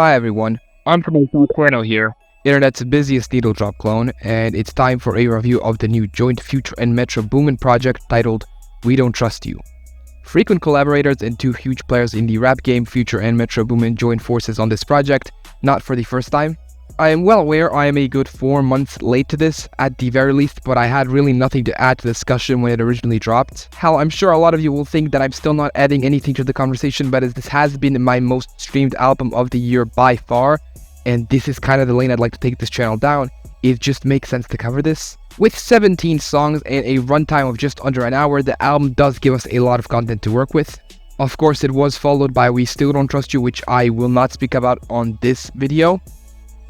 Hi everyone, Unpromotional Corno here, Internet's busiest needle drop clone, and it's time for a review of the new joint Future and Metro Boomin project titled We Don't Trust You. Frequent collaborators and two huge players in the rap game, Future and Metro Boomin joined forces on this project, not for the first time. I am well aware I am a good 4 months late to this, at the very least, but I had really nothing to add to the discussion when it originally dropped. Hell, I'm sure a lot of you will think that I'm still not adding anything to the conversation, but as this has been my most streamed album of the year by far, and this is kind of the lane I'd like to take this channel down, it just makes sense to cover this. With 17 songs and a runtime of just under an hour, the album does give us a lot of content to work with. Of course, it was followed by We Still Don't Trust You, which I will not speak about on this video.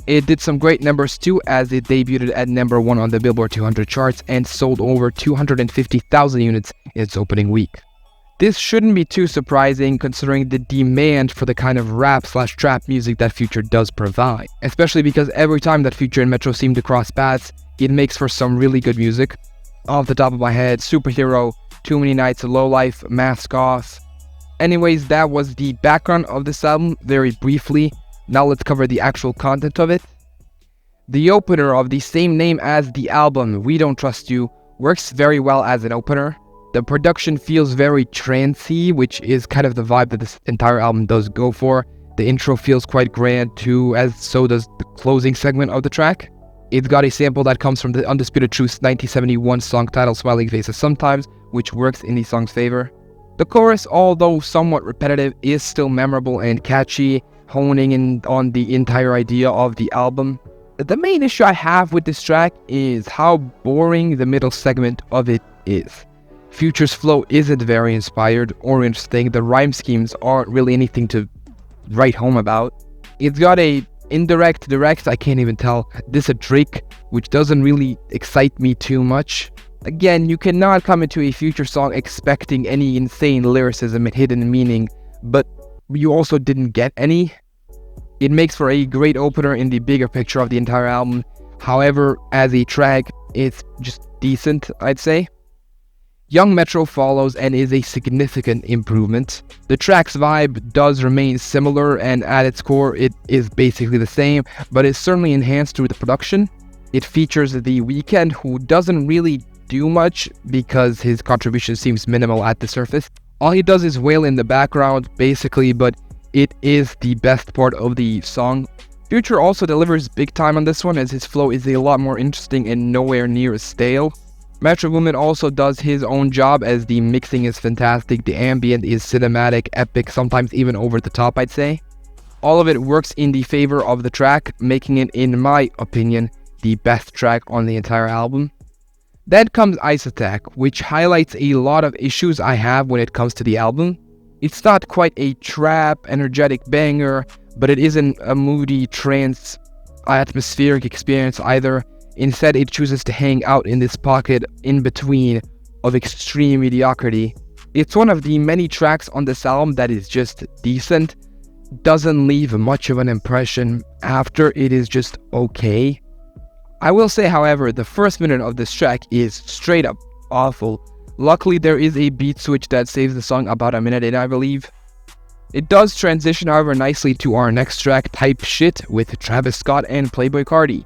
It did some great numbers too, as it debuted at number 1 on the Billboard 200 charts and sold over 250,000 units in its opening week. This shouldn't be too surprising considering the demand for the kind of rap/trap music that Future does provide, especially because every time that Future and Metro seem to cross paths, it makes for some really good music. Off the top of my head, Superhero, Too Many Nights, Low Life, Mask Off. Anyways, that was the background of this album very briefly. Now let's cover the actual content of it. The opener of the same name as the album, We Don't Trust You, works very well as an opener. The production feels very trancey, which is kind of the vibe that this entire album does go for. The intro feels quite grand too, as so does the closing segment of the track. It's got a sample that comes from the Undisputed Truth's 1971 song titled Smiling Faces Sometimes, which works in the song's favor. The chorus, although somewhat repetitive, is still memorable and catchy, honing in on the entire idea of the album. The main issue I have with this track is how boring the middle segment of it is. Future's flow isn't very inspired or interesting. The rhyme schemes aren't really anything to write home about. It's got a indirect, direct, I can't even tell, diss a Drake, which doesn't really excite me too much. Again, you cannot come into a Future song expecting any insane lyricism and hidden meaning, but you also didn't get any. It makes for a great opener in the bigger picture of the entire album. However, as a track, it's just decent, I'd say. Young Metro follows and is a significant improvement. The track's vibe does remain similar, and at its core it is basically the same, but it's certainly enhanced through the production. It features The Weeknd, who doesn't really do much because his contribution seems minimal at the surface. All he does is wail in the background, basically, but it is the best part of the song. Future also delivers big time on this one, as his flow is a lot more interesting and nowhere near as stale. Metro Boomin also does his own job, as the mixing is fantastic, the ambient is cinematic, epic, sometimes even over the top, I'd say. All of it works in the favor of the track, making it, in my opinion, the best track on the entire album. Then comes Ice Attack, which highlights a lot of issues I have when it comes to the album. It's not quite a trap, energetic banger, but it isn't a moody, trance, atmospheric experience either. Instead, it chooses to hang out in this pocket in between of extreme mediocrity. It's one of the many tracks on this album that is just decent, doesn't leave much of an impression after, it is just okay. I will say, however, the first minute of this track is straight up awful. Luckily, there is a beat switch that saves the song about a minute in, I believe. It does transition, however, nicely to our next track, Type Shit, with Travis Scott and Playboi Carti.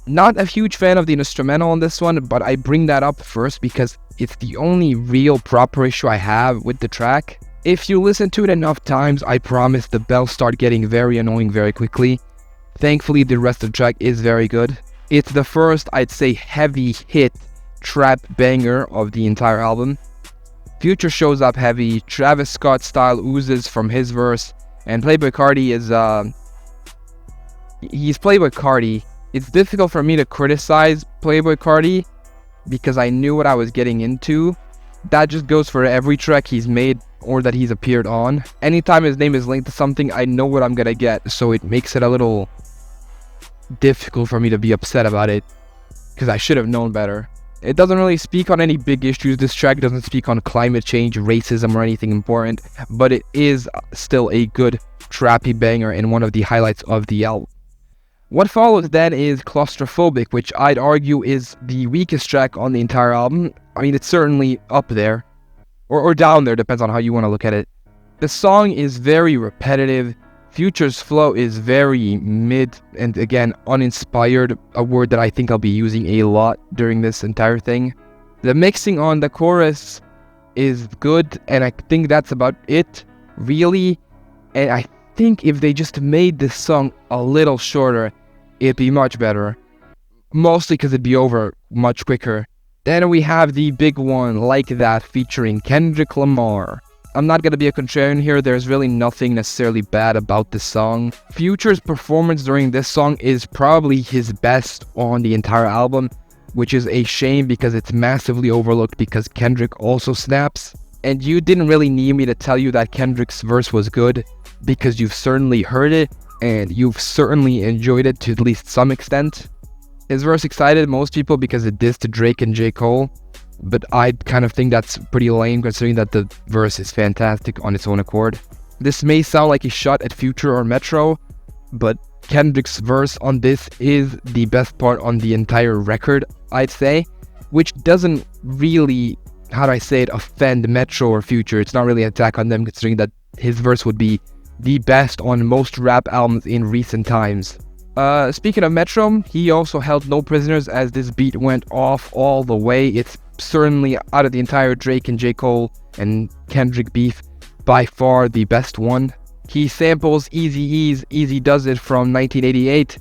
Not a huge fan of the instrumental on this one, but I bring that up first because it's the only real proper issue I have with the track. If you listen to it enough times, I promise the bells start getting very annoying very quickly. Thankfully, the rest of the track is very good. It's the first, I'd say, heavy hit trap banger of the entire album. Future shows up heavy, Travis Scott style oozes from his verse, and Playboi Carti is, he's Playboi Carti. It's difficult for me to criticize Playboi Carti because I knew what I was getting into. That just goes for every track he's made or that he's appeared on. Anytime his name is linked to something, I know what I'm gonna get, so it makes it a little difficult for me to be upset about it because I should have known better. It doesn't really speak on any big issues. This track doesn't speak on climate change, racism, or anything important, but it is still a good trappy banger and one of the highlights of the album. What follows then is Claustrophobic, which I'd argue is the weakest track on the entire album. I mean, it's certainly up there, or down there, depends on how you want to look at it. The song is very repetitive, Future's flow is very mid and again uninspired, a word that I think I'll be using a lot during this entire thing. The mixing on the chorus is good, and I think that's about it, really. And I think if they just made this song a little shorter, it'd be much better. Mostly because it'd be over much quicker. Then we have the big one, Like That, featuring Kendrick Lamar. I'm not gonna be a contrarian here, there's really nothing necessarily bad about this song. Future's performance during this song is probably his best on the entire album, which is a shame because it's massively overlooked because Kendrick also snaps. And you didn't really need me to tell you that Kendrick's verse was good, because you've certainly heard it, and you've certainly enjoyed it to at least some extent. His verse excited most people because it dissed Drake and J. Cole, but I kind of think that's pretty lame considering that the verse is fantastic on its own accord. This may sound like a shot at Future or Metro, but Kendrick's verse on this is the best part on the entire record, I'd say, which doesn't really, how do I say it, offend Metro or Future. It's not really an attack on them considering that his verse would be the best on most rap albums in recent times. Speaking of Metro, he also held no prisoners as this beat went off all the way. It's certainly, out of the entire Drake and J. Cole and Kendrick beef, by far the best one. He samples Eazy-E's Easy Does It from 1988,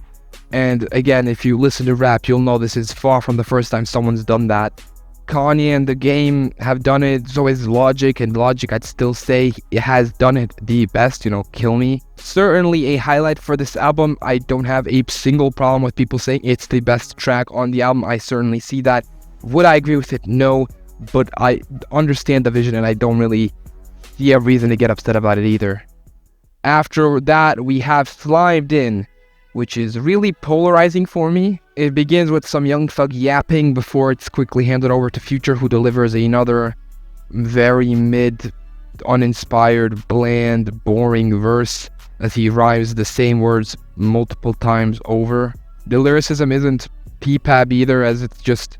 and again, if you listen to rap, you'll know this is far from the first time someone's done that. Kanye and The Game have done it, so is Logic, and Logic I'd still say it has done it the best, Kill Me. Certainly a highlight for this album. I don't have a single problem with people saying it's the best track on the album. I certainly see that. Would I agree with it? No, but I understand the vision and I don't really see a reason to get upset about it either. After that, we have Slimed In, which is really polarizing for me. It begins with some Young Thug yapping before it's quickly handed over to Future, who delivers another very mid, uninspired, bland, boring verse as he rhymes the same words multiple times over. The lyricism isn't P-Pab either, as it's just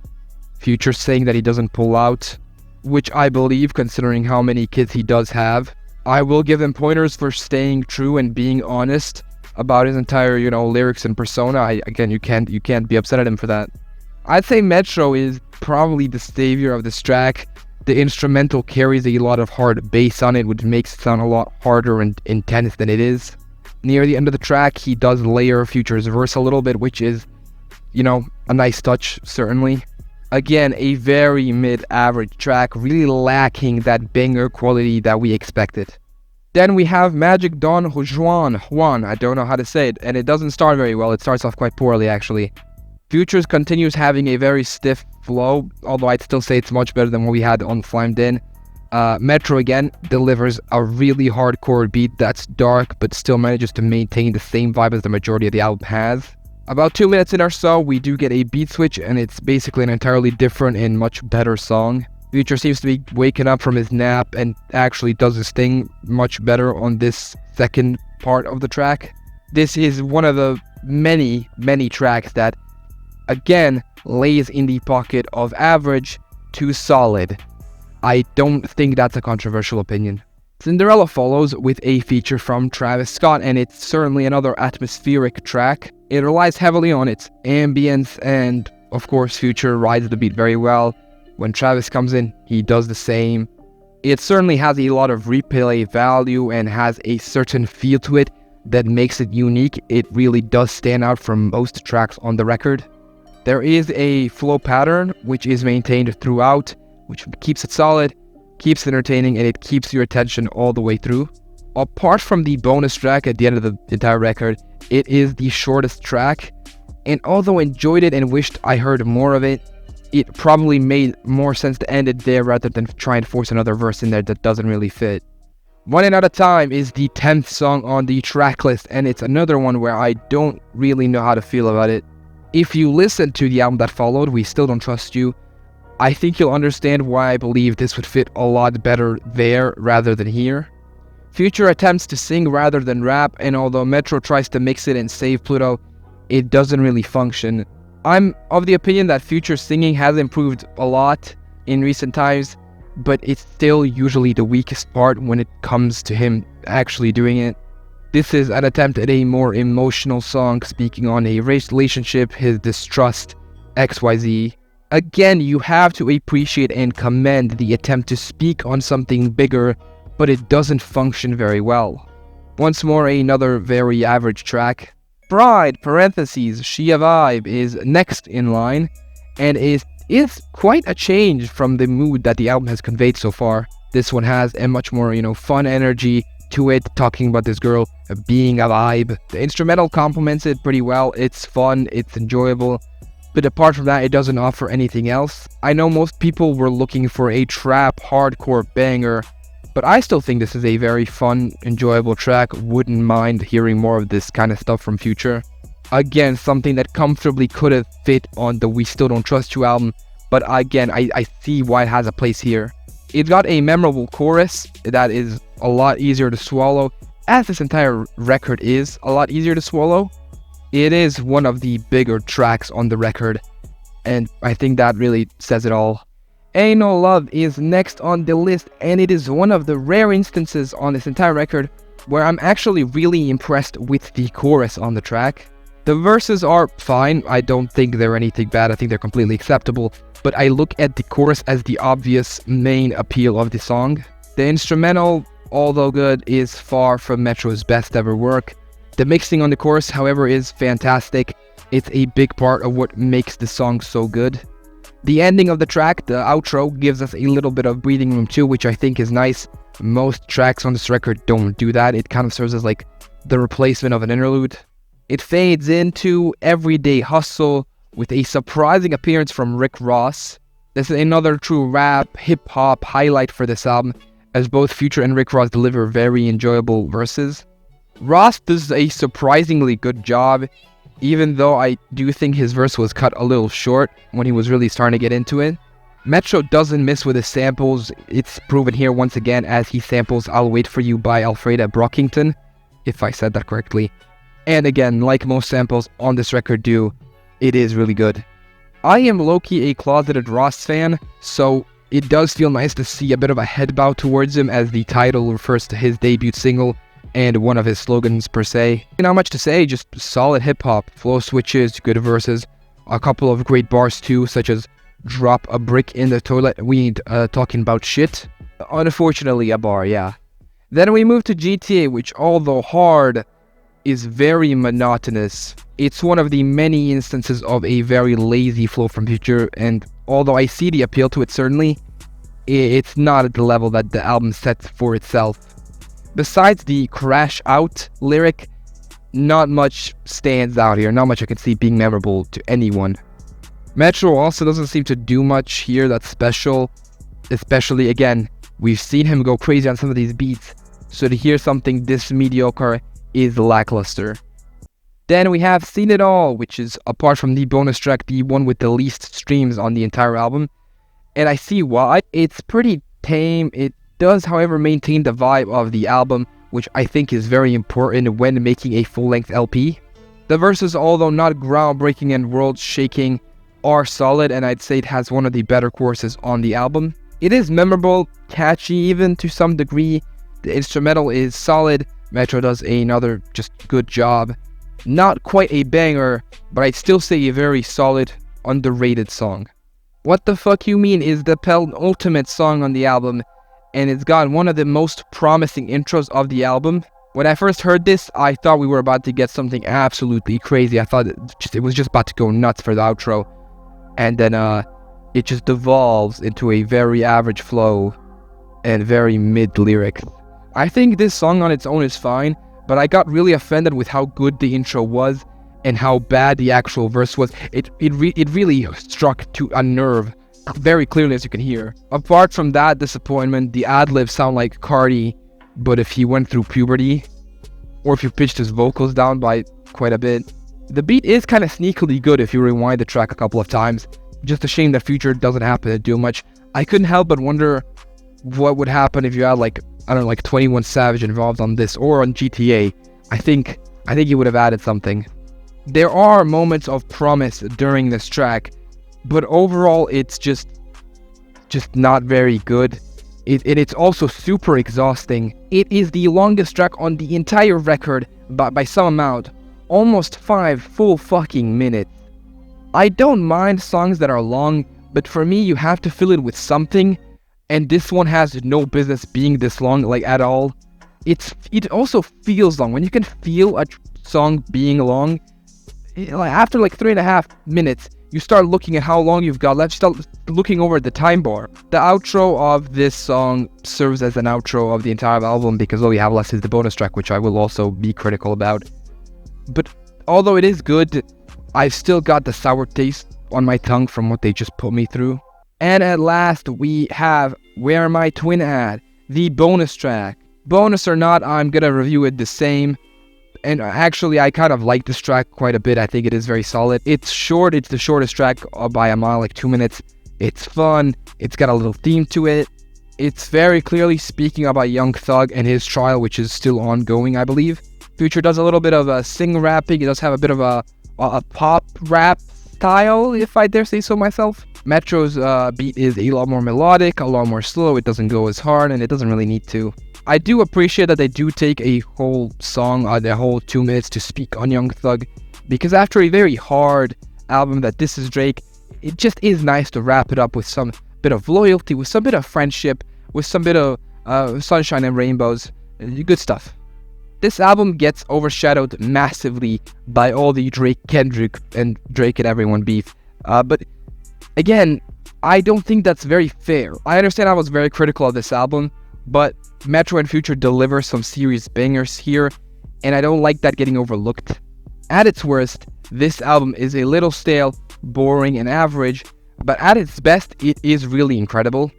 Future saying that he doesn't pull out, which I believe considering how many kids he does have. I will give him pointers for staying true and being honest about his entire, lyrics and persona. You can't be upset at him for that. I'd say Metro is probably the savior of this track. The instrumental carries a lot of hard bass on it, which makes it sound a lot harder and intense than it is. Near the end of the track, he does layer Future's verse a little bit, which is, a nice touch, certainly. Again, a very mid-average track, really lacking that banger quality that we expected. Then we have Magic Don Juan, I don't know how to say it, and it doesn't start very well. It starts off quite poorly, actually. Futures continues having a very stiff flow, although I'd still say it's much better than what we had on Slimed In. Metro again delivers a really hardcore beat that's dark, but still manages to maintain the same vibe as the majority of the album has. About 2 minutes in or so, we do get a beat switch, and it's basically an entirely different and much better song. Future seems to be waking up from his nap and actually does his thing much better on this second part of the track. This is one of the many, many tracks that, again, lays in the pocket of average to solid. I don't think that's a controversial opinion. Cinderella follows with a feature from Travis Scott, and it's certainly another atmospheric track. It relies heavily on its ambience, and of course Future rides the beat very well. When Travis comes in, he does the same. It certainly has a lot of replay value and has a certain feel to it that makes it unique. It really does stand out from most tracks on the record. There is a flow pattern which is maintained throughout, which keeps it solid, keeps it entertaining, and it keeps your attention all the way through. Apart from the bonus track at the end of the entire record, it is the shortest track, and although I enjoyed it and wished I heard more of it, it probably made more sense to end it there rather than try and force another verse in there that doesn't really fit. Running Out of Time is the 10th song on the track list, and it's another one where I don't really know how to feel about it. If you listen to the album that followed, We Still Don't Trust You, I think you'll understand why I believe this would fit a lot better there rather than here. Future attempts to sing rather than rap, and although Metro tries to mix it and save Pluto, it doesn't really function. I'm of the opinion that Future's singing has improved a lot in recent times, but it's still usually the weakest part when it comes to him actually doing it. This is an attempt at a more emotional song speaking on a relationship, his distrust, XYZ. Again, you have to appreciate and commend the attempt to speak on something bigger, but it doesn't function very well. Once more, another very average track. Pride, parentheses, Shia Vibe is next in line, and is quite a change from the mood that the album has conveyed so far. This one has a much more, fun energy to it, talking about this girl being a vibe. The instrumental complements it pretty well. It's fun, it's enjoyable, but apart from that, it doesn't offer anything else. I know most people were looking for a trap hardcore banger, but I still think this is a very fun, enjoyable track. Wouldn't mind hearing more of this kind of stuff from Future. Again, something that comfortably could have fit on the We Still Don't Trust You album, but again, I see why it has a place here. It got a memorable chorus that is a lot easier to swallow, as this entire record is a lot easier to swallow. It is one of the bigger tracks on the record, and I think that really says it all. Ain't No Love is next on the list, and it is one of the rare instances on this entire record where I'm actually really impressed with the chorus on the track. The verses are fine, I don't think they're anything bad, I think they're completely acceptable, but I look at the chorus as the obvious main appeal of the song. The instrumental, although good, is far from Metro's best ever work. The mixing on the chorus, however, is fantastic. It's a big part of what makes the song so good. The ending of the track, the outro, gives us a little bit of breathing room too, which I think is nice. Most tracks on this record don't do that. It kind of serves as like the replacement of an interlude. It fades into Everyday Hustle with a surprising appearance from Rick Ross. This is another true rap, hip-hop highlight for this album, as both Future and Rick Ross deliver very enjoyable verses. Ross does a surprisingly good job, even though I do think his verse was cut a little short when he was really starting to get into it. Metro doesn't miss with his samples. It's proven here once again as he samples I'll Wait For You by Alfreda Brockington, if I said that correctly. And again, like most samples on this record do, it is really good. I am low-key a closeted Ross fan, so it does feel nice to see a bit of a head bow towards him, as the title refers to his debut single and one of his slogans per se. Not much to say, just solid hip-hop, flow switches, good verses, a couple of great bars too, such as drop a brick in the toilet, we ain't talking about shit. Unfortunately, a bar, yeah. Then we move to GTA, which although hard, is very monotonous. It's one of the many instances of a very lazy flow from Future, and although I see the appeal to it certainly, it's not at the level that the album sets for itself. Besides the crash out lyric, not much stands out here, not much I can see being memorable to anyone. Metro also doesn't seem to do much here that's special, especially again, we've seen him go crazy on some of these beats, so to hear something this mediocre is lackluster. Then we have Seen It All, which is, apart from the bonus track, the one with the least streams on the entire album, and I see why. It's pretty tame. It does, however, maintain the vibe of the album, which I think is very important when making a full-length LP. The verses, although not groundbreaking and world-shaking, are solid, and I'd say it has one of the better choruses on the album. It is memorable, catchy even to some degree. The instrumental is solid. Metro does another just good job. Not quite a banger, but I'd still say a very solid, underrated song. What the Fuck You Mean is the penultimate song on the album, and it's got one of the most promising intros of the album. When I first heard this, I thought we were about to get something absolutely crazy. I thought it was just about to go nuts for the outro. And then it just devolves into a very average flow and very mid lyrics. I think this song on its own is fine, but I got really offended with how good the intro was and how bad the actual verse was. It really struck to a nerve very clearly, as you can hear. Apart from that disappointment, the ad-libs sound like Cardi, but if he went through puberty, or if you pitched his vocals down by quite a bit. The beat is kind of sneakily good if you rewind the track a couple of times. Just a shame that Future doesn't happen to do much. I couldn't help but wonder what would happen if you had like 21 Savage involved on this or on GTA. I think he would have added something. There are moments of promise during this track, but overall it's just not very good. It's also super exhausting. It is the longest track on the entire record by some amount. Almost 5 full fucking minutes. I don't mind songs that are long, but for me you have to fill it with something, and this one has no business being this long, like, at all. It also feels long. When you can feel a song being long, after like 3.5 minutes, you start looking at how long you've got left. You start looking over at the time bar. The outro of this song serves as an outro of the entire album because all we have left is the bonus track, which I will also be critical about. But although it is good, I've still got the sour taste on my tongue from what they just put me through. And at last, we have Where My Twin At, the bonus track. Bonus or not, I'm gonna review it the same. And actually, I kind of like this track quite a bit. I think it is very solid. It's short. It's the shortest track by a mile, like 2 minutes. It's fun. It's got a little theme to it. It's very clearly speaking about Young Thug and his trial, which is still ongoing, I believe. Future does a little bit of sing rapping. It does have a bit of a pop rap style, if I dare say so myself. Metro's beat is a lot more melodic, a lot more slow. It doesn't go as hard, and it doesn't really need to. I do appreciate that they do take a whole song, the whole 2 minutes to speak on Young Thug, because after a very hard album that This Is Drake, it just is nice to wrap it up with some bit of loyalty, with some bit of friendship, with some bit of sunshine and rainbows. Good stuff. This album gets overshadowed massively by all the Drake, Kendrick, and Drake and everyone beef. But again, I don't think that's very fair. I understand I was very critical of this album, but Metro and Future deliver some serious bangers here, and I don't like that getting overlooked. At its worst, this album is a little stale, boring, and average, but at its best, it is really incredible.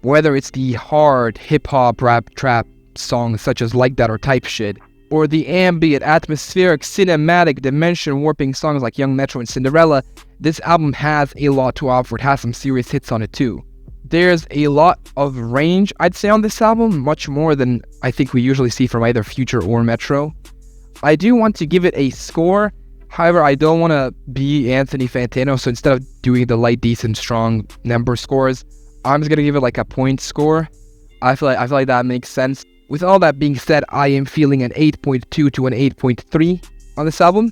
Whether it's the hard hip-hop, rap, trap songs such as Like That or Type Shit, or the ambient, atmospheric, cinematic, dimension-warping songs like Young Metro and Cinderella, this album has a lot to offer. It has some serious hits on it too. There's a lot of range, I'd say, on this album, much more than I think we usually see from either Future or Metro. I do want to give it a score. However, I don't want to be Anthony Fantano, so instead of doing the light, decent, strong number scores, I'm just going to give it like a point score. I feel like that makes sense. With all that being said, I am feeling an 8.2 to an 8.3 on this album.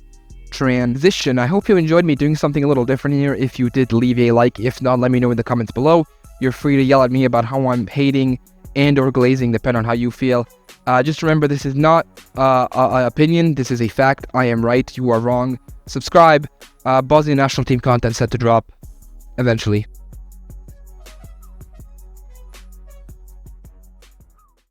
Transition. I hope you enjoyed me doing something a little different here. If you did, leave a like. If not, let me know in the comments below. You're free to yell at me about how I'm hating and or glazing, depending on how you feel. Just remember, this is not an opinion. This is a fact. I am right. You are wrong. Subscribe. Bosnian national team content set to drop eventually.